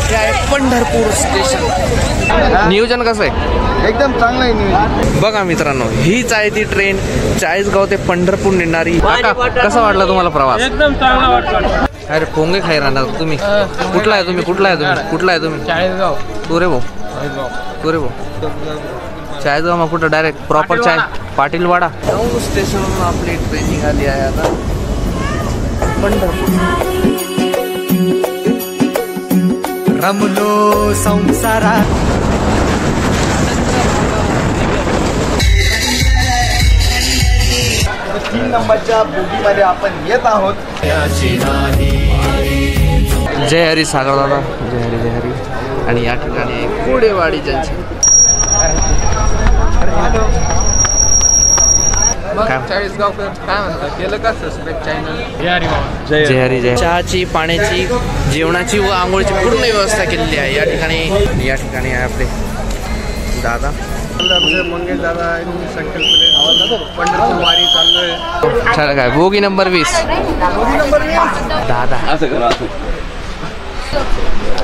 हे आहे पंढरपूर स्टेशन। नियोजन कसं आहे? एकदम चांगलं आहे नियोजन। बघा मित्रांनो, हीच आहे ती ट्रेन चाळीसगाव ते पंढरपूर नेणारी। काका कसा वाटला तुम्हाला प्रवास? एकदम चांगला वाटला। अरे पोंगे खाई राहणार तुम्ही। कुठला आहे तुम्ही? कुठला आहे तुम्ही? कुठला आहे तुम्ही? चाळीसगाव। तू रे भाऊ, तू रे भाऊ। चाळीसगाव मग कुठं डायरेक्ट प्रॉपर चाय पाटीलवाडा। दौंड स्टेशनवरून आपली ट्रेन निघाली आहे आता पंढरपूर। रमलो संसारात तीन नंबरच्या बोगीमध्ये आपण येत आहोत। जय हरी सागर दादा, जय हरी जय हरी। आणि या ठिकाणी कुडेवाडी जंक्शन। चाळीसगाव काय म्हणतात, केलं का सबस्क्राईब चॅनल? जय हरी जय। चहाची, पाण्याची, जेवणाची व आंघोळीची पूर्ण व्यवस्था केलेली आहे या ठिकाणी। या ठिकाणी आहे आपले दादा मंगेश दादा आणि संकल्प पंढरपूर वारी चाललोय। चला काय बोगी नंबर 20 दादा।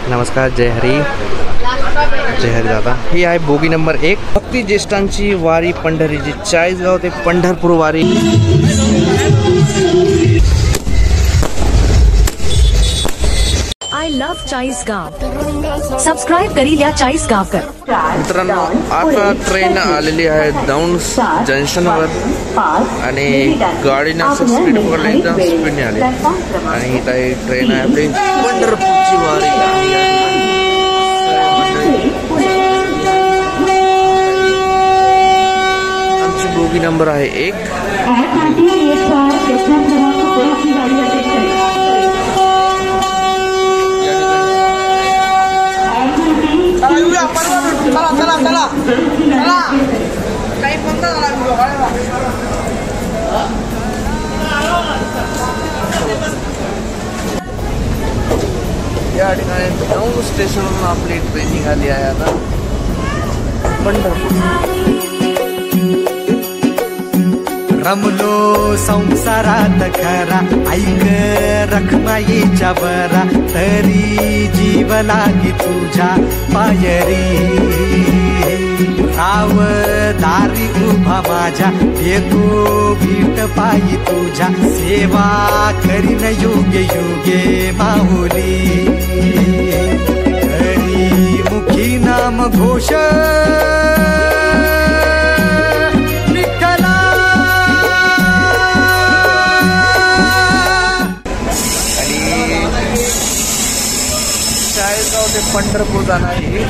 नमस्कार, जय हरी जय हरी दादा। ही आहे बोगी नंबर 1 भक्ती ज्येष्ठांची वारी पंढरीची, चाळीसगाव ते पंढरपूर वारी। I love Chalisgaon. सबस्क्राईब करी लिया चाळीसगावकर। मित्रांनो, आता ट्रेन आलेली आहे दौंड जंक्शनवर आणि गाडीने स्पीड पकडली, एकदम स्पीडने आली। आणि इथं एक ट्रेन आहे आपली पंढरपूरची वारी। आमची बोगी नंबर आहे 1। या ठिकाणी दौंड स्टेशनवरून आपली ट्रेन निघाली आहे आता पंढरपूर। रमलो संसारात खरा, ऐक रखमाईच्या बरा, तरी जीव लागी तुझ्या पायरी। राव दारी उभा माझ्या, येतो भीट पायी तुझ्या, सेवा करीन योगे योगे माहुली। हरी मुखी नाम घोष चाळीसगाव ते पंढरपूर जाणारी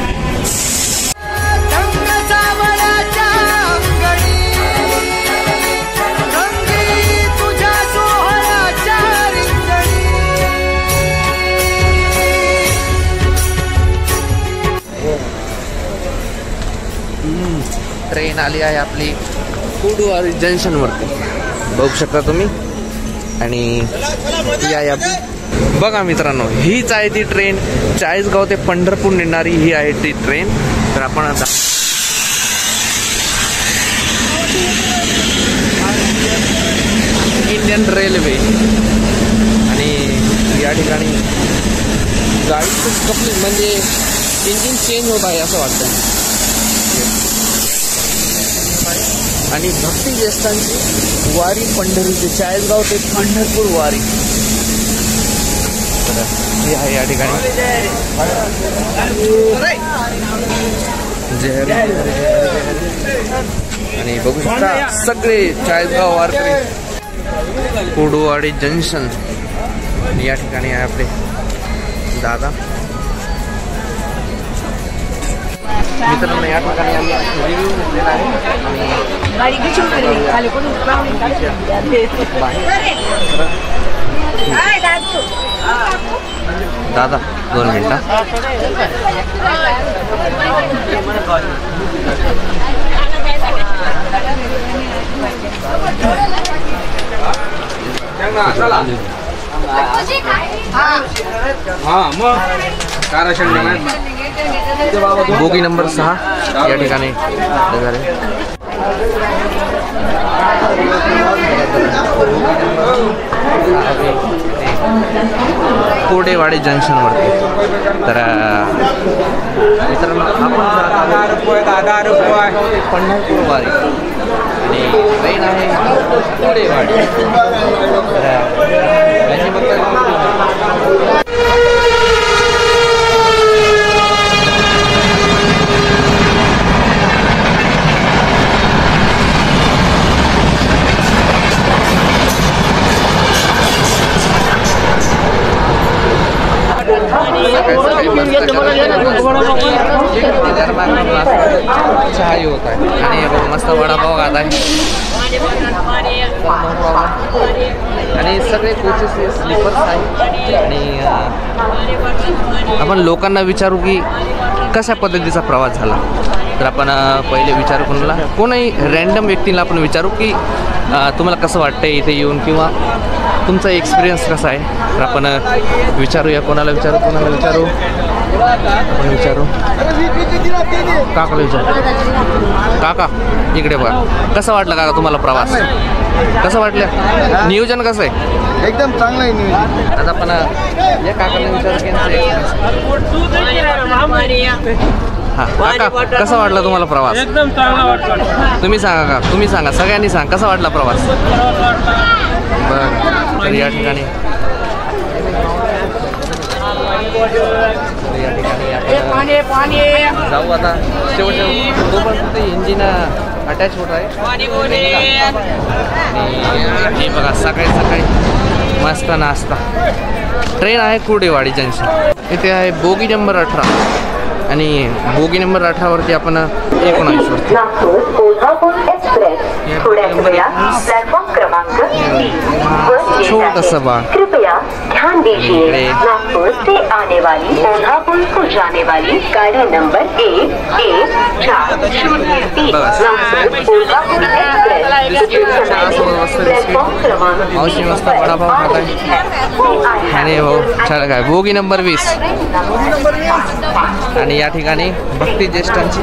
ट्रेन आली आहे आपली कुडवाडी जंक्शन वरती, बघू शकता तुम्ही। आणि या बघा मित्रांनो, हीच आहे ती ट्रेन चाळीसगाव ते पंढरपूर नेणारी। ही आहे ती ट्रेन। तर आपण आता इंडियन रेल्वे आणि या ठिकाणी गाडीचं कपलिंग म्हणजे इंजिन चेंज होत आहे असं वाटतं। आणि भक्ती ज्येष्ठांची वारी पंढरीची, चाळीसगाव ते पंढरपूर वारी ही आहे या ठिकाणी। जय हरी। आणि बघू शकता सगळे चाळीसगाव वारकरी। कुडवाडी जंक्शन या ठिकाणी आहे आपले दादा। मित्रांनो, या ठिकाणी आम्ही रिव्ह्यू घेतलेला आहे। दादा 2 मिनिटं। बोगी नंबर 6 या ठिकाणी कोडेवाडी जंक्शनवरती. तर मित्रांनो आपण पंढरपूर वारी आणि ट्रेन आहे कोडेवाडी. तर याच्याबद्दल चहाही होत आहे आणि मस्त वडापाव खात आहे आणि सगळे कोचेस स्लीपर्स आहे. आणि आपण लोकांना विचारू की कशा पद्धतीचा प्रवास झाला. तर आपण पहिले विचारू कोणाही रँडम व्यक्तीला आपण विचारू की तुम्हाला कसं वाटतं इथे येऊन किंवा तुमचा एक्सपिरियन्स कसा आहे. तर आपण विचारूया कोणाला विचारू आपण विचारू काकाला विचारू. काका इकडे बघा, कसं वाटलं काका तुम्हाला प्रवास? कसं वाटलं? नियोजन कसं आहे? एकदम चांगलं आहे नियोजन. आता आपण या काकाला विचारू की हां काका कसा वाटला तुम्हाला प्रवास? एकदम चांगला वाटला. तुम्ही सांगा का, तुम्ही सांगा, सगळ्यांनी सांगा कसा वाटला प्रवास? बरं तर या ठिकाणी जाऊ आता शेवटच्या तोपर्यंत इंजिन अटॅच होत आहे. आणि बघा सकाळी सकाळी मस्त नाश्ता. ट्रेन आहे कोडेवाडी जंक्शन. इथे आहे बोगी नंबर 18 आणि बोगी नंबर 18 वरती आपण 19 वरती नागपूर कोल्हापूर एक्सप्रेस थोड्या वेळात प्लॅटफॉर्म क्रमांक 3 छोटंसं बाळ. कृपया ध्यान दीजिए नागपुर से आने वाली कोल्हापुर को जाने वाली गाड़ी number 1140 Nagpur Kolhapur express platform क्रमांक मावशी मस्त वडापाव खात आहे. आणि हो छान काय बोगी नंबर 20 आणि या ठिकाणी भक्ती ज्येष्ठांची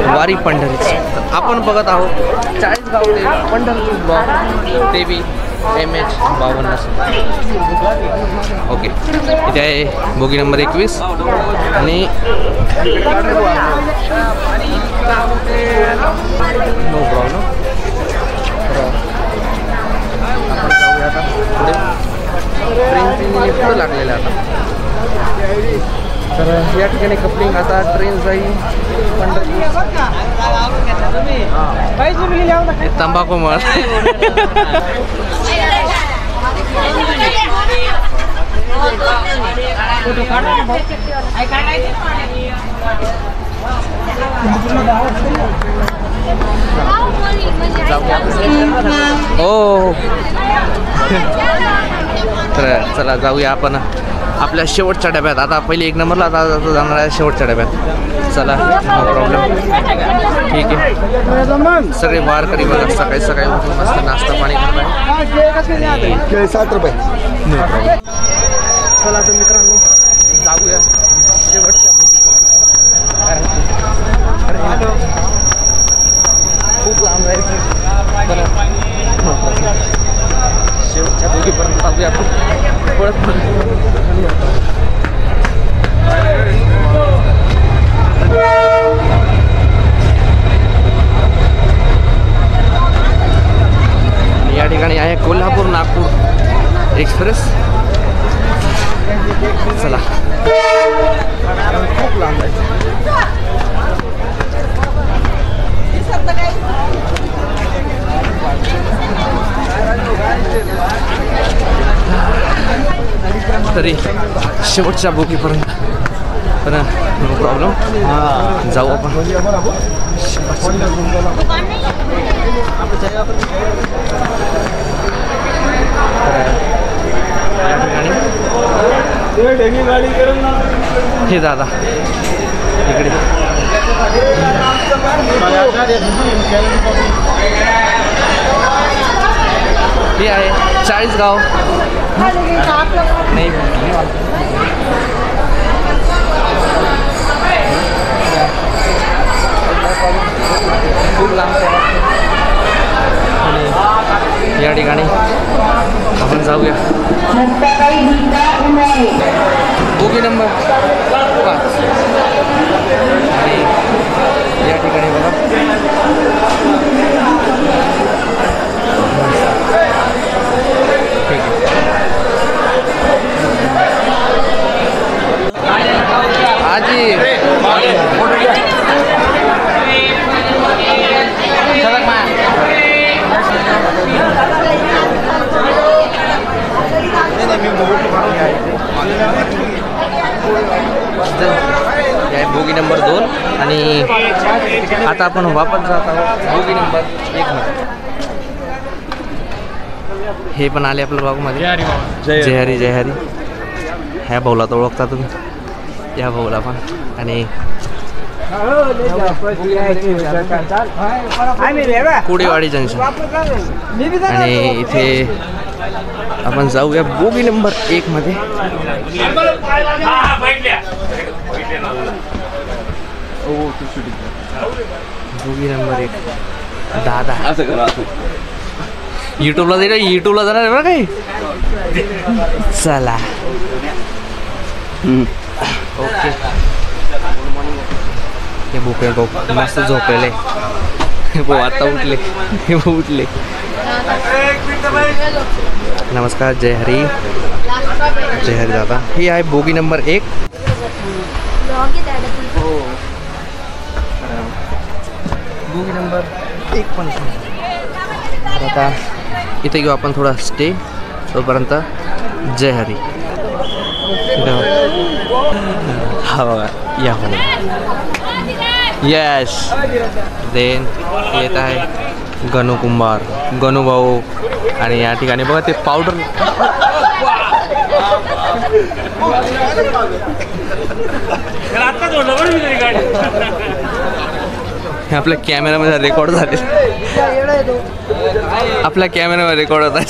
वारी पंढरीची. आपण बघत आहोत 40 गाव ते पंढरपूर ब्लॉक ते बी MH52. ओके इथे आहे बोगी नंबर 21 आणि नो प्रॉब्लेम. आपण जाऊया आता पुढे. ट्रेनचे पुढे लागलेले आता. तर या ठिकाणी कपलिंग आता ट्रेन जाईल पंढरपूर. तंबाखू मळ हो. तर चला जाऊया आपण आपल्या शेवटच्या डब्यात. आता पहिले 1 नंबरला, आता जाणार आहे शेवटच्या डब्यात. चला नो प्रॉब्लेम. ठीक आहे. सगळे वारकरी बघा सकाळी सकाळी उठून मस्त नाश्ता पाणी करत आहे. 7 रुपये. No problem. चला तर मित्रांनो जाऊया शेवटच्या. खूप लांब जायचं. शेवटच्या बोगीपर्यंत जाऊया आपण. पळत या ठिकाणी आहे कोल्हापूर नागपूर एक्सप्रेस. चला खूप लांब आहे. तरी शेवटच्या बोगीपर्यंत पण नो प्रॉब्लेम. जाऊ आपण. हे दादा इकडे हे आहे 40 गाव. नाही खूप लांब आणि या ठिकाणी आपण जाऊया. आजी बोगी नंबर 2 आणि आता आपण वापस जात आहोत बोगी नंबर 1 मध्ये. हे पण आले आपल्या ब्लॉगमध्ये. जय हरी जय हरी. ह्या भाऊला तर ओळखता तुम्ही, या भाऊला पण. आणि कुडेवाडी जंक्शन आणि इथे आपण जाऊया बोगी नंबर 1 मध्ये. बोगी नंबर 1 दादा युट्यूबला जाणार आहे बरं काही. चला ओके. हे भूक भाऊ मस्त झोपेले भाऊ आता उठले. हे भाऊ उठले. नमस्कार जय हरी दादा. ही आहे बोगी नंबर 1. बोगी नंबर 1 पण. आता इथे घेऊ आपण थोडा स्टे. तोपर्यंत जय हरी. हा बघा या हो यस. देन येत आहे गणू कुंभार, गणू भाऊ. आणि या ठिकाणी बघा ते पावडर आपल्या कॅमेरामध्ये रेकॉर्ड झाले. आपल्या कॅमेरामध्ये रेकॉर्ड होत आहे.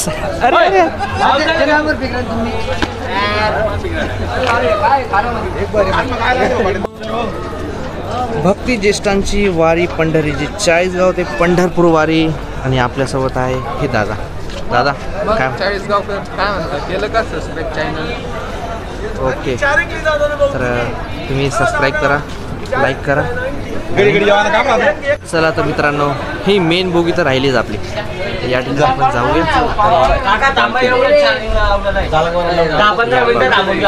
भक्ती ज्येष्ठांची वारी पंढरीची 40गाव ते पंढरपूर वारी. आणि आपल्यासोबत आहे हे दादा. दादा काय 40 गावकर काय म्हणतात, केलं का सबस्क्राईब चॅनल? ओके. तर तुम्ही सबस्क्राईब करा, लाईक करा. चला तर मित्रांनो, ही मेन बोगी तर राहिलीच आपली. या ठिकाणी आपण जाऊया. Good morning.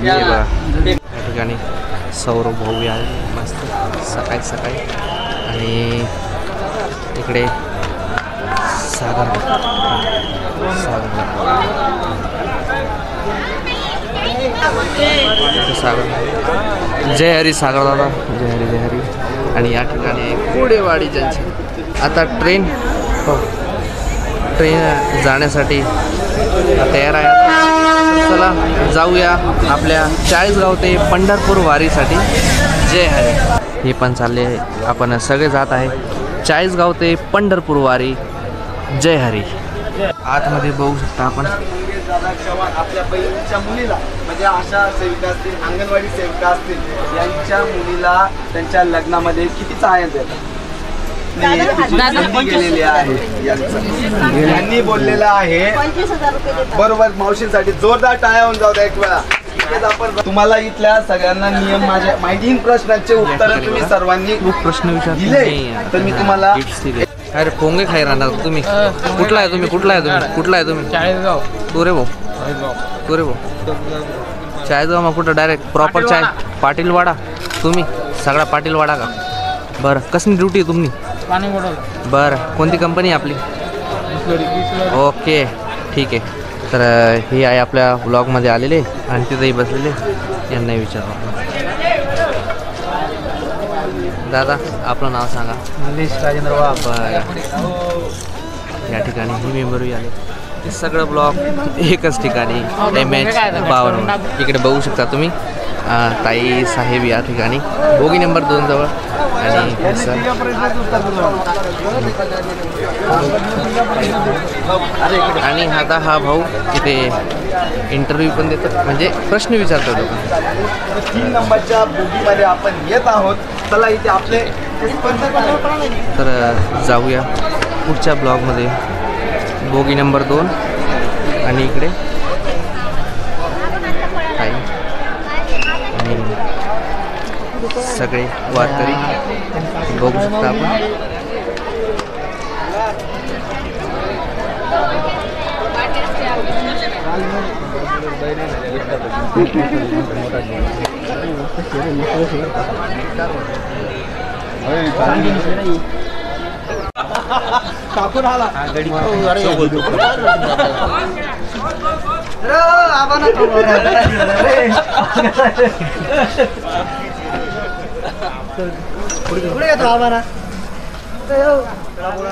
या ठिकाणी सौरभ भाऊ आहे मस्त सकाळी सकाळी. आणि इकडे सागर जय हरी सागर दादा. जय हरी. आणि या ठिकाणी कुडेवाडी जंक्शन. आता ट्रेन जाण्यासाठी तयार आहे. चला जाऊया आपल्या 40गाव ते पंढरपूर वारीसाठी. जय हरी. हे पण चालले आहे. आपण सगळे जात आहे 40गाव ते पंढरपूर वारी. जय हरी. आतमध्ये बघू शकता आपण. आपल्या बहिणीच्या मुलीला म्हणजे आशा सेविका असतील, अंगणवाडी सेविका असतील, यांच्या मुलीला त्यांच्या लग्नामध्ये किती सहाय्य देतात गेलेले आहे. यांनी बोललेलं आहे. बरोबर. मावशींसाठी जोरदार टाळ्या होऊन जाऊ द्या एक वेळा. आपण तुम्हाला इथल्या सगळ्यांना नियम माझ्या माहिती प्रश्नांचे उत्तर तुम्ही सर्वांनी खूप प्रश्न दिले तर मी तुम्हाला. अरे पोंगे खाई राहणार तुम्ही. कुठला आहे तुम्ही? 40गाव. तू रे भाऊ. 40गाव मग कुठं डायरेक्ट प्रॉपर चाय पाटीलवाडा. तुम्ही सगळा पाटीलवाडा का? बरं. कसली ड्युटी आहे तुम्ही? पाणी बॉटल. बरं. कोणती कंपनी आहे आपली? ओके ठीक आहे. तर हे आहे आपल्या ब्लॉगमध्ये आलेले आणि तिथेही बसलेले. यांना विचारू. दादा आपलं नाव सांगा. निलेश राजेंद्र बाबा. या ठिकाणी ही मेंबरही आले. हे सगळं ब्लॉग एकच ठिकाणी MH52. इकडे बघू शकता तुम्ही. ताई साहेब या ठिकाणी बोगी नंबर 2 जवळ. आणि सर आणि आता हा भाऊ इथे इंटरव्ह्यू पण देतो म्हणजे प्रश्न विचारतो लोक. 3 नंबरच्या बोगीमध्ये आपण येत आहोत. चला इथे आपले. तर जाऊया पुढच्या ब्लॉगमध्ये. बोगी नंबर 2 आणि इकडे ताई आणि सगळे वारकरी. बघू शकता आपण.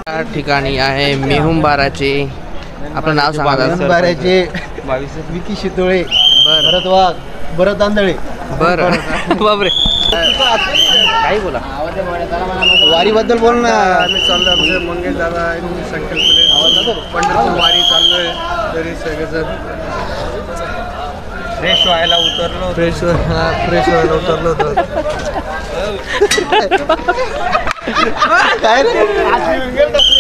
या ठिकाणी आहे मेहुंबाराचे. आपलं नाव सांगा. मेहुंबाराचे विकी शितोळे, भरत वाघ, भरत आंधळे. बरं बापरे, काही बोला. वारीबद्दल बोल ना. आम्ही चाललोय म्हणजे मंगेश दादा आणि संकल्पने पंढरपूर वारी चाललोय. तरी सगळेजण फ्रेश व्हायला उतरलो होतो. तर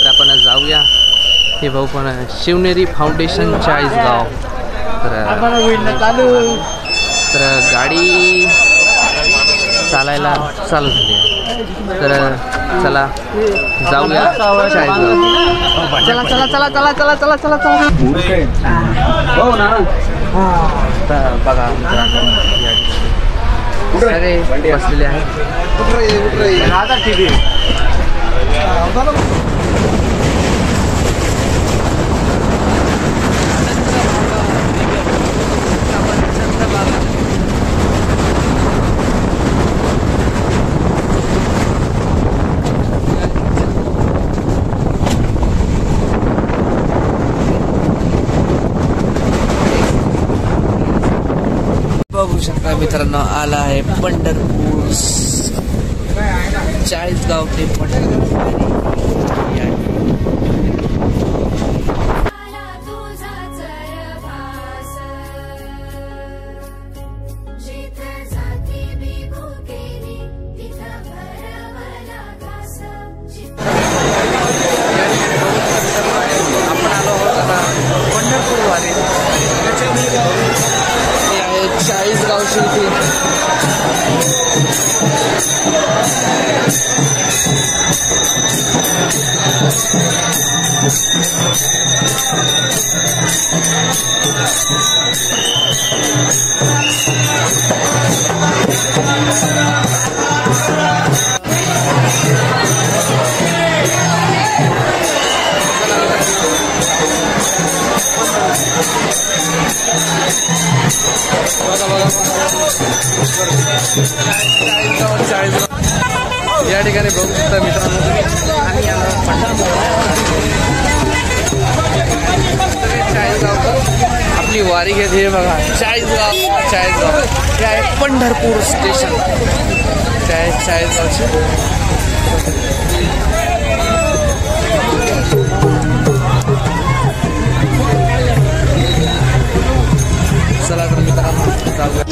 आपण जाऊया. हे भाऊ पण शिवनेरी फाउंडेशन चाळीसगाव. तर गाडी चालायला चालू झाली आहे. तर चला जाऊया चाळीसगाव. चला चला चला चला चला चला चला चला. हो ना. आता बघा सगळे बसलेले आहेत. बघू शकता मित्रांनो, आला आहे पंढरपूर चाळीसगाव ते पंढरपूर. आपण आलो आहोत आता पंढरपूर वारी. चाळीसगावची इथे या ठिकाणी बघू शकता मित्रांनो आम्ही आपली वारी घेते. बघा चाळीसगाव हे आहे पंढरपूर स्टेशन. ते आहे चाळीसगावचे. चला तर मित्रांनो जाऊया.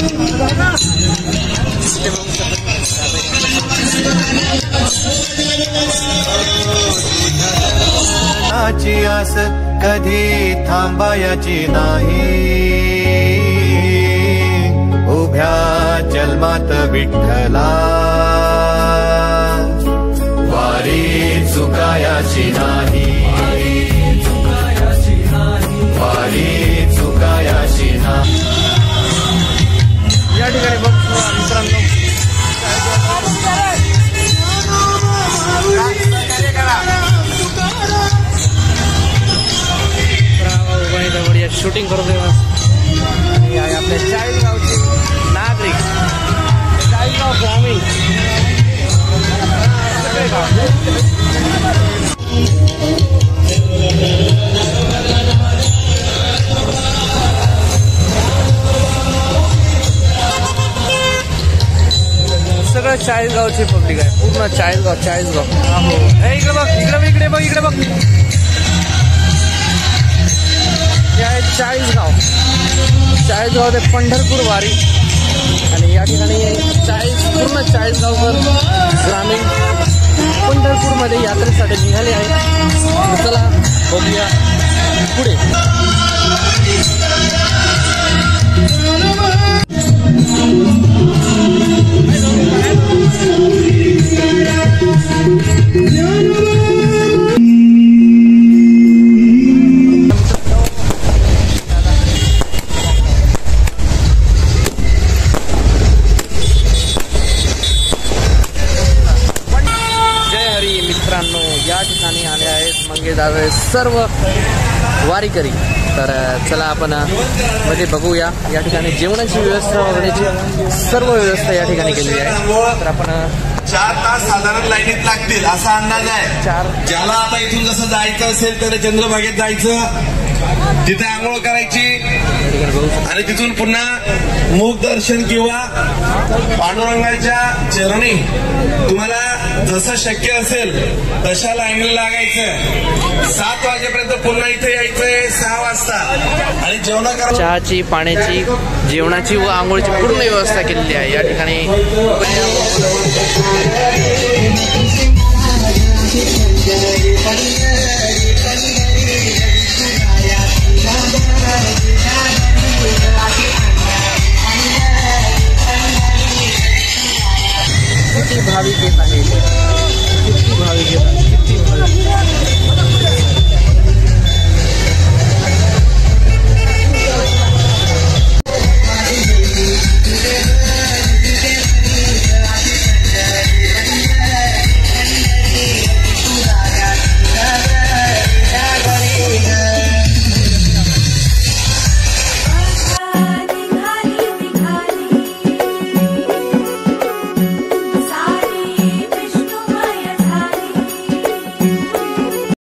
आस कधी थांबायची नाही. उभ्या जन्मात विठ्ठला वारी चुकायाची नाही. वारी चुकायाची नाही. या ठिकाणी बघतो मित्रांनो शूटिंग करतोय. आणि आपल्या चाळीसगावचे नागरिक, चाळीसगाव ग्रामीण सगळं चाळीसगावची पब्लिक आहे. पूर्ण चाळीसगाव. इकडे बघ, इकडे बघ. हे आहे चाळीसगाव ते पंढरपूर वारी. आणि या ठिकाणी पूर्ण चाळीसगावकर ग्रामीण पंढरपूरमध्ये यात्रेसाठी निघाले आहे. चला बघूया पुढे. मित्रांनो, या ठिकाणी आले आहेत मंगेशदादा सर्व वारीकरी. तर चला आपण मध्ये बघूया. या ठिकाणी जेवणाची व्यवस्था वगैरेची सर्व व्यवस्था या ठिकाणी केलेली आहे. तर आपण 4 तास साधारण लाईनीत लागतील असा अंदाज आहे. ज्याला आता इथून जसं जायचं असेल तर चंद्रभागेत जायचं, तिथे आंघोळ करायची आणि तिथून पुन्हा मुख दर्शन किंवा पांडुरंगाच्या चरणी तुम्हाला जसं शक्य असेल तशा लाईनीला लागायचं. 7 वाजेपर्यंत पुन्हा इथे यायचंय 6 वाजता आणि जेवण करायचं. चहाची, पाण्याची, जेवणाची व आंघोळीची पूर्ण व्यवस्था केलेली आहे या ठिकाणी.